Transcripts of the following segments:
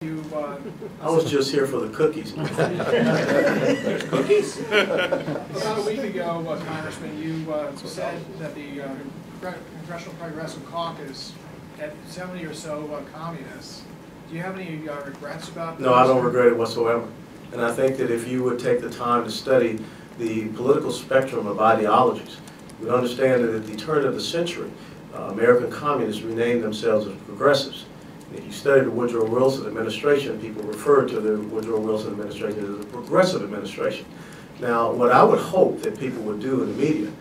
You, I was just here for the cookies. There's cookies? About a week ago, Congressman, you said that the Congressional Progressive Caucus had 70 or so communists. Do you have any regrets about that? No, I don't regret it whatsoever. And I think that if you would take the time to study the political spectrum of ideologies, you would understand that at the turn of the century, American communists renamed themselves as progressives. If you study the Woodrow Wilson administration, people refer to the Woodrow Wilson administration as a progressive administration. Now, what I would hope that people would do in the media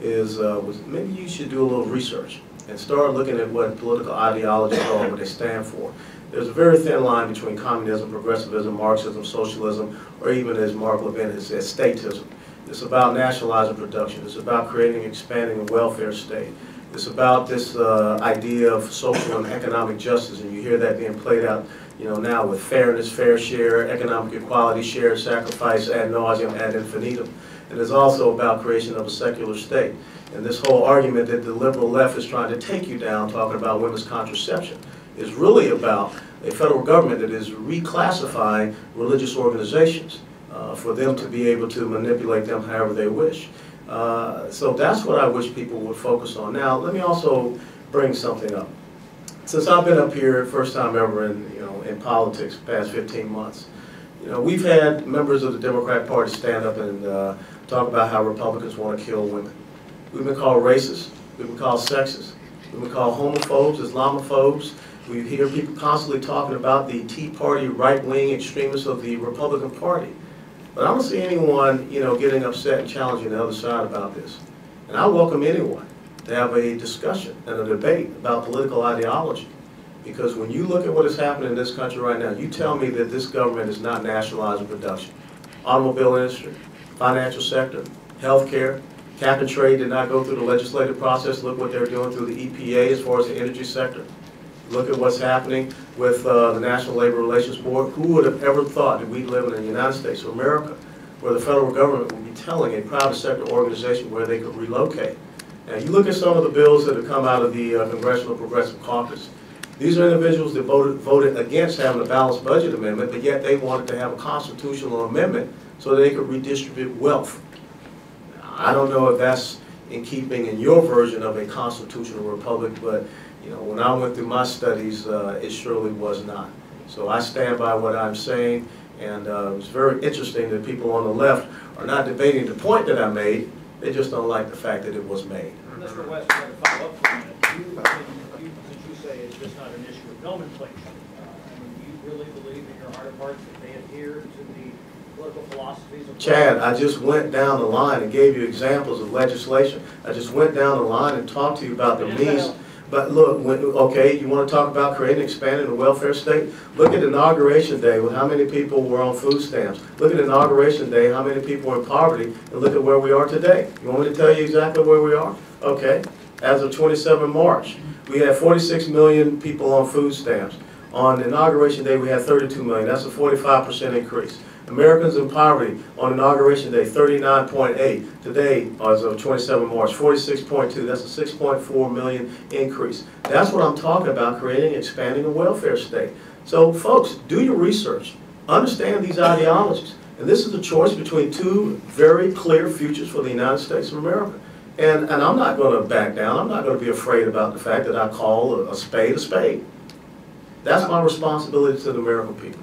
is maybe you should do a little research and start looking at what political ideologies are, what they stand for. There's a very thin line between communism, progressivism, Marxism, socialism, or even, as Mark Levin has said, statism. It's about nationalizing production. It's about creating and expanding a welfare state. It's about this idea of social and economic justice, and you hear that being played out, now with fairness, fair share, economic equality, shared sacrifice, ad nauseum, ad infinitum. And it's also about creation of a secular state. And this whole argument that the liberal left is trying to take you down, talking about women's contraception, is really about a federal government that is reclassifying religious organizations for them to be able to manipulate them however they wish. So that's what I wish people would focus on. Now, let me also bring something up. Since I've been up here, first time ever in politics, past 15 months, we've had members of the Democrat Party stand up and talk about how Republicans want to kill women. We've been called racist. We've been called sexist. We've been called homophobes, Islamophobes. We hear people constantly talking about the Tea Party right-wing extremists of the Republican Party. But I don't see anyone, getting upset and challenging the other side about this. And I welcome anyone to have a discussion and a debate about political ideology. Because when you look at what is happening in this country right now, you tell me that this government is not nationalizing production. Automobile industry, financial sector, healthcare, cap and trade did not go through the legislative process. Look what they're doing through the EPA as far as the energy sector. Look at what's happening with the National Labor Relations Board. Who would have ever thought that we live in the United States of America where the federal government would be telling a private sector organization where they could relocate? Now, you look at some of the bills that have come out of the Congressional Progressive Caucus. These are individuals that voted against having a balanced budget amendment, but yet they wanted to have a constitutional amendment so that they could redistribute wealth. I don't know if that's in keeping in your version of a constitutional republic, but when I went through my studies, it surely was not. So I stand by what I'm saying, and it's very interesting that people on the left are not debating the point that I made. They just don't like the fact that it was made. Mr. West, I want to follow up for a minute. You say it's just not an issue of nomenclature. Do you really believe in your heart of hearts that they adhere to the political philosophies of Chad, I just went down the line and gave you examples of legislation. I just went down the line and talked to you about the means. But look, okay, you want to talk about creating and expanding the welfare state? Look at Inauguration Day with how many people were on food stamps. Look at Inauguration Day, how many people were in poverty, and look at where we are today. You want me to tell you exactly where we are? Okay, as of 27 March, we had 46 million people on food stamps. On Inauguration Day, we had 32 million. That's a 45% increase. Americans in poverty on Inauguration Day, 39.8. Today, as of 27 March, 46.2. That's a 6.4 million increase. That's what I'm talking about, creating and expanding a welfare state. So, folks, do your research. Understand these ideologies. And this is a choice between two very clear futures for the United States of America. And I'm not going to back down. I'm not going to be afraid about the fact that I call a spade a spade. That's my responsibility to the American people.